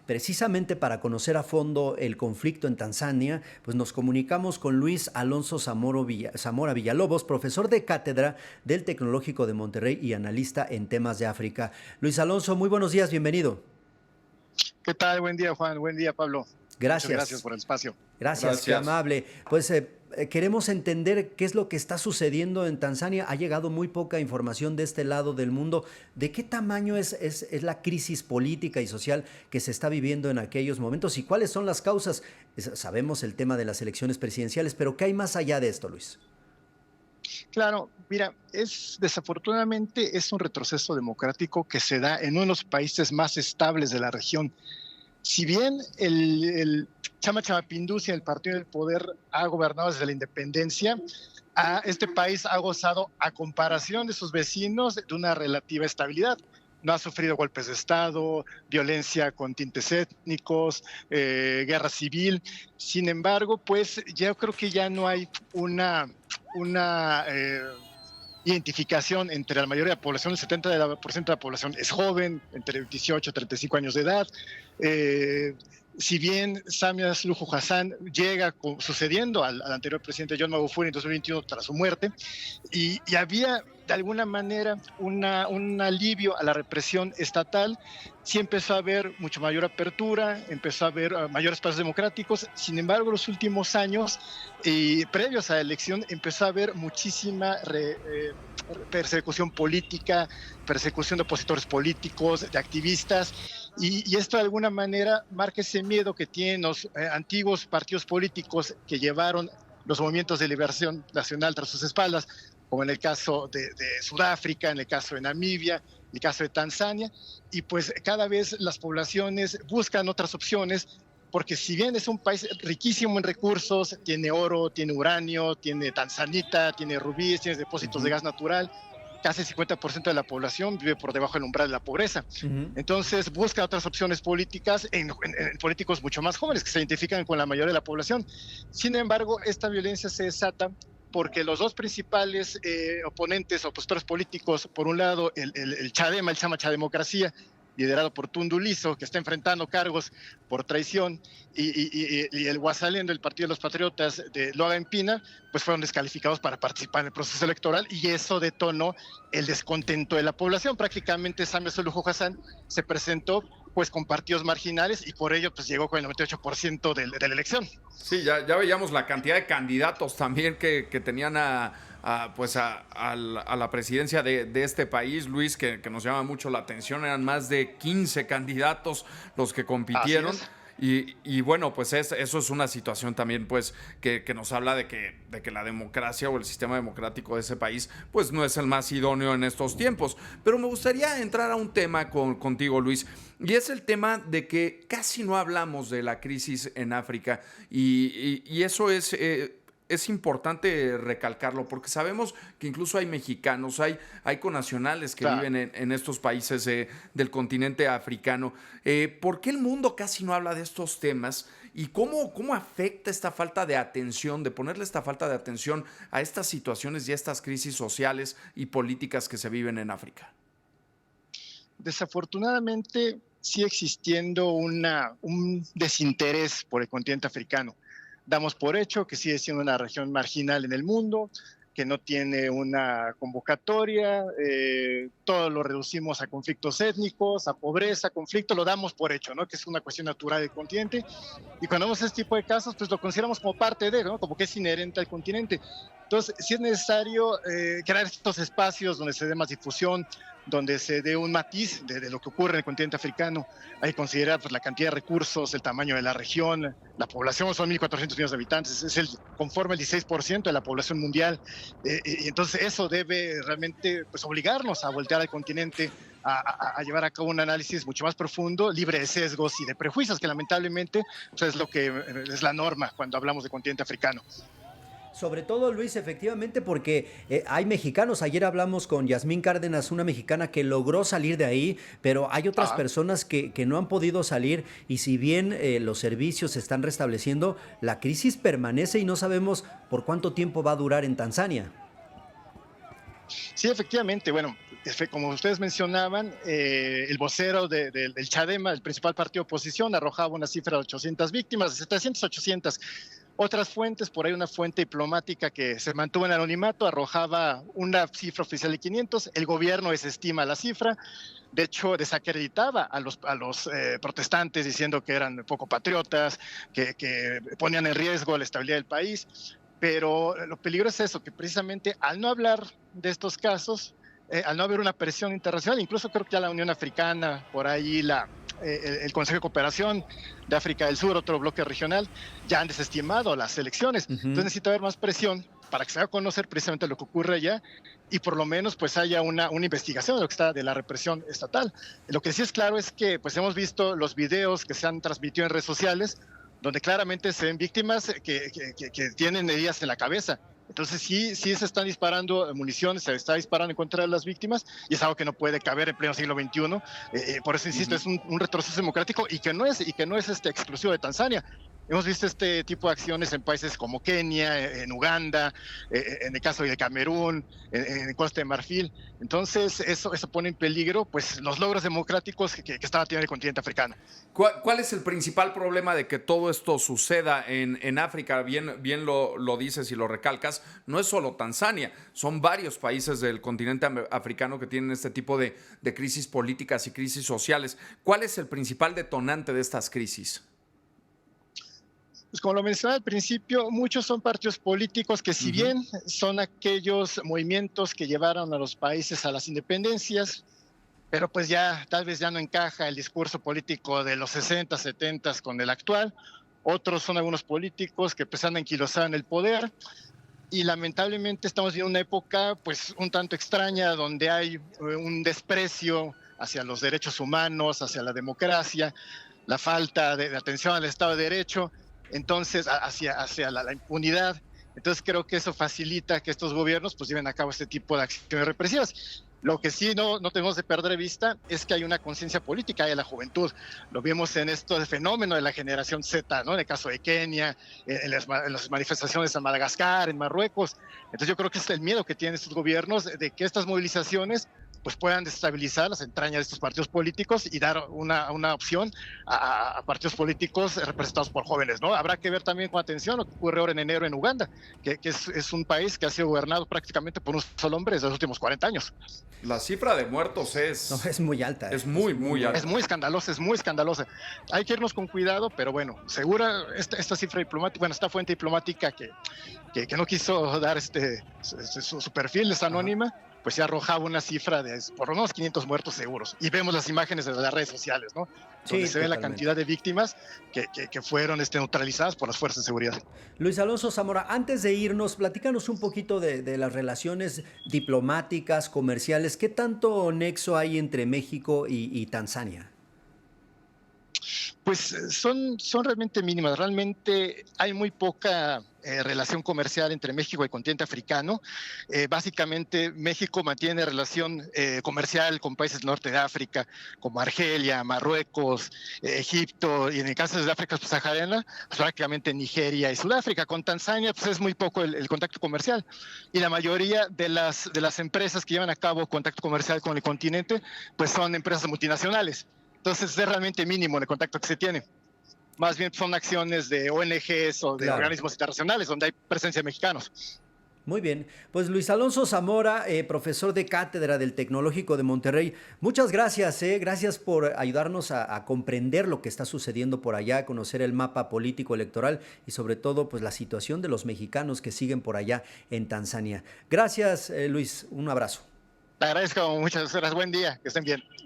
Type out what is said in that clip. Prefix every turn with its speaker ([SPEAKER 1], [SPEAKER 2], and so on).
[SPEAKER 1] precisamente para conocer a fondo el conflicto en Tanzania, pues nos comunicamos con Luis Alonso Zamora Villalobos, profesor de cátedra del Tecnológico de Monterrey y analista en temas de África. Luis Alonso, muy buenos días, bienvenido.
[SPEAKER 2] ¿Qué tal? Buen día, Juan. Buen día, Pablo. Muchas gracias
[SPEAKER 1] Gracias.
[SPEAKER 2] por el espacio.
[SPEAKER 1] Gracias, qué
[SPEAKER 3] Gracias.
[SPEAKER 1] amable. Pues queremos entender qué es lo que está sucediendo en Tanzania. Ha llegado muy poca información de este lado del mundo. ¿De qué tamaño es la crisis política y social que se está viviendo en aquellos momentos y cuáles son las causas? Sabemos el tema de las elecciones presidenciales, pero ¿qué hay más allá de esto, Luis?
[SPEAKER 2] Claro, mira, desafortunadamente es un retroceso democrático que se da en uno de los países más estables de la región. Si bien el Chama Pindusia, el partido del poder, ha gobernado desde la independencia, este país ha gozado, a comparación de sus vecinos, de una relativa estabilidad. No ha sufrido golpes de Estado, violencia con tintes étnicos, guerra civil. Sin embargo, pues yo creo que ya no hay una identificación entre la mayoría de la población. El 70% de la población es joven, entre 18 y 35 años de edad. Si bien Samia Suluhu Hassan llega sucediendo al anterior presidente John Magufuli en 2021 tras su muerte, y había de alguna manera un alivio a la represión estatal, sí empezó a haber mucho mayor apertura, empezó a haber mayores espacios democráticos. Sin embargo, los últimos años, previos a la elección, empezó a haber muchísima persecución política, persecución de opositores políticos, de activistas, y esto de alguna manera marca ese miedo que tienen los antiguos partidos políticos que llevaron los movimientos de liberación nacional tras sus espaldas, como en el caso de Sudáfrica, en el caso de Namibia, en el caso de Tanzania, y pues cada vez las poblaciones buscan otras opciones, porque si bien es un país riquísimo en recursos, tiene oro, tiene uranio, tiene tanzanita, tiene rubíes, tiene depósitos de gas natural, casi el 50% de la población vive por debajo del umbral de la pobreza. Entonces busca otras opciones políticas en políticos mucho más jóvenes que se identifican con la mayoría de la población. Sin embargo, esta violencia se desata porque los dos principales opositores políticos, por un lado el Chadema, el Chama Democracia, liderado por Tundu Lissu, que está enfrentando cargos por traición, y el Wazalendo, el Partido de los Patriotas de Luaga Empina, pues fueron descalificados para participar en el proceso electoral, y eso detonó el descontento de la población. Prácticamente Samia Suluhu Hassan se presentó pues con partidos marginales y por ello pues llegó con el 98% de la elección.
[SPEAKER 3] Sí, ya veíamos la cantidad de candidatos también que tenían a la presidencia de este país, Luis, que nos llama mucho la atención. Eran más de 15 candidatos los que compitieron. Y bueno, pues eso es una situación también pues que nos habla de que la democracia o el sistema democrático de ese país pues no es el más idóneo en estos tiempos. Pero me gustaría entrar a un tema contigo, Luis, y es el tema de que casi no hablamos de la crisis en África, y eso es importante recalcarlo, porque sabemos que incluso hay mexicanos, hay connacionales que viven en estos países del continente africano. ¿Por qué el mundo casi no habla de estos temas? ¿Y cómo afecta esta falta de atención, de ponerle esta falta de atención a estas situaciones y a estas crisis sociales y políticas que se viven en África?
[SPEAKER 2] Desafortunadamente sigue existiendo un desinterés por el continente africano. Damos por hecho que sigue siendo una región marginal en el mundo, que no tiene una convocatoria, todo lo reducimos a conflictos étnicos, a pobreza, conflicto, lo damos por hecho, ¿no? Que es una cuestión natural del continente, y cuando vemos este tipo de casos, pues lo consideramos como parte de, ¿no? Como que es inherente al continente. Entonces, sí es necesario crear estos espacios donde se dé más difusión, donde se dé un matiz de lo que ocurre en el continente africano. Hay que considerar pues, la cantidad de recursos, el tamaño de la región, la población son 1.400 millones de habitantes, conforme el 16% de la población mundial, y entonces eso debe realmente pues, obligarnos a voltear al continente, a llevar a cabo un análisis mucho más profundo, libre de sesgos y de prejuicios, que lamentablemente pues, es lo que es la norma cuando hablamos de continente africano.
[SPEAKER 1] Sobre todo, Luis, efectivamente, porque hay mexicanos. Ayer hablamos con Yasmín Cárdenas, una mexicana que logró salir de ahí, pero hay otras personas que no han podido salir, y si bien los servicios se están restableciendo, la crisis permanece y no sabemos por cuánto tiempo va a durar en Tanzania.
[SPEAKER 2] Sí, efectivamente. Bueno, como ustedes mencionaban, el vocero del Chadema, el principal partido de oposición, arrojaba una cifra de 800 víctimas, de 700 a 800. Otras fuentes, por ahí una fuente diplomática que se mantuvo en anonimato, arrojaba una cifra oficial de 500. El gobierno desestima la cifra. De hecho, desacreditaba a los protestantes diciendo que eran poco patriotas, que ponían en riesgo la estabilidad del país. Pero lo peligroso es eso, que precisamente al no hablar de estos casos, al no haber una presión internacional, incluso creo que ya la Unión Africana, por ahí el Consejo de Cooperación de África del Sur, otro bloque regional, ya han desestimado las elecciones. Entonces necesita haber más presión para que se haga conocer precisamente lo que ocurre allá y por lo menos pues haya una investigación de lo que está de la represión estatal. Lo que sí es claro es que pues hemos visto los videos que se han transmitido en redes sociales donde claramente se ven víctimas que tienen heridas en la cabeza. Entonces sí se están disparando municiones, se está disparando en contra de las víctimas y es algo que no puede caber en pleno siglo XXI. Por eso insisto, es un retroceso democrático y que no es exclusivo de Tanzania. Hemos visto este tipo de acciones en países como Kenia, en Uganda, en el caso de Camerún, en Costa de Marfil. Entonces eso pone en peligro pues, los logros democráticos que estaba teniendo el continente africano.
[SPEAKER 3] ¿Cuál es el principal problema de que todo esto suceda en África? Bien lo dices y lo recalcas. No es solo Tanzania, son varios países del continente africano que tienen este tipo de crisis políticas y crisis sociales. ¿Cuál es el principal detonante de estas crisis?
[SPEAKER 2] Pues como lo mencionaba al principio, muchos son partidos políticos que si bien son aquellos movimientos que llevaron a los países a las independencias, pero pues ya tal vez ya no encaja el discurso político de los 60, 70 con el actual. Otros son algunos políticos que pues han enquilosado en el poder y lamentablemente estamos viviendo una época pues un tanto extraña donde hay un desprecio hacia los derechos humanos, hacia la democracia, la falta de atención al Estado de Derecho, entonces hacia la impunidad. Entonces creo que eso facilita que estos gobiernos pues lleven a cabo este tipo de acciones represivas. Lo que sí no tenemos de perder de vista es que hay una conciencia política de la juventud. Lo vimos en esto de fenómeno de la generación Z, ¿no? En el caso de Kenia, en las manifestaciones en Madagascar, en Marruecos. Entonces yo creo que es el miedo que tienen estos gobiernos de que estas movilizaciones pues puedan desestabilizar las entrañas de estos partidos políticos y dar una opción a partidos políticos representados por jóvenes, ¿no? Habrá que ver también con atención lo que ocurre ahora en enero en Uganda, que es un país que ha sido gobernado prácticamente por un solo hombre desde los últimos 40 años.
[SPEAKER 3] La cifra de muertos es
[SPEAKER 1] muy alta.
[SPEAKER 3] Es muy alta.
[SPEAKER 2] Es muy escandalosa. Hay que irnos con cuidado, pero bueno, segura esta cifra diplomática, bueno, esta fuente diplomática que no quiso dar su perfil, es anónima, pues se arrojaba una cifra de por lo menos 500 muertos seguros. Y vemos las imágenes de las redes sociales, ¿no? Donde se ve la cantidad de víctimas que fueron neutralizadas por las fuerzas de seguridad.
[SPEAKER 1] Luis Alonso Zamora, antes de irnos, platícanos un poquito de las relaciones diplomáticas, comerciales. ¿Qué tanto nexo hay entre México y Tanzania?
[SPEAKER 2] Pues son realmente mínimas. Realmente hay muy poca relación comercial entre México y el continente africano. Básicamente México mantiene relación comercial con países del norte de África, como Argelia, Marruecos, Egipto, y en el caso de África subsahariana, pues prácticamente Nigeria y Sudáfrica. Con Tanzania pues es muy poco el contacto comercial. Y la mayoría de las empresas que llevan a cabo contacto comercial con el continente, pues son empresas multinacionales. Entonces es realmente mínimo el contacto que se tiene. Más bien son acciones de ONGs o de organismos internacionales donde hay presencia de mexicanos.
[SPEAKER 1] Muy bien. Pues Luis Alonso Zamora, profesor de cátedra del Tecnológico de Monterrey, muchas gracias. Gracias por ayudarnos a comprender lo que está sucediendo por allá, conocer el mapa político electoral y sobre todo pues la situación de los mexicanos que siguen por allá en Tanzania. Gracias, Luis. Un abrazo.
[SPEAKER 2] Te agradezco. Muchas gracias. Buen día. Que estén bien.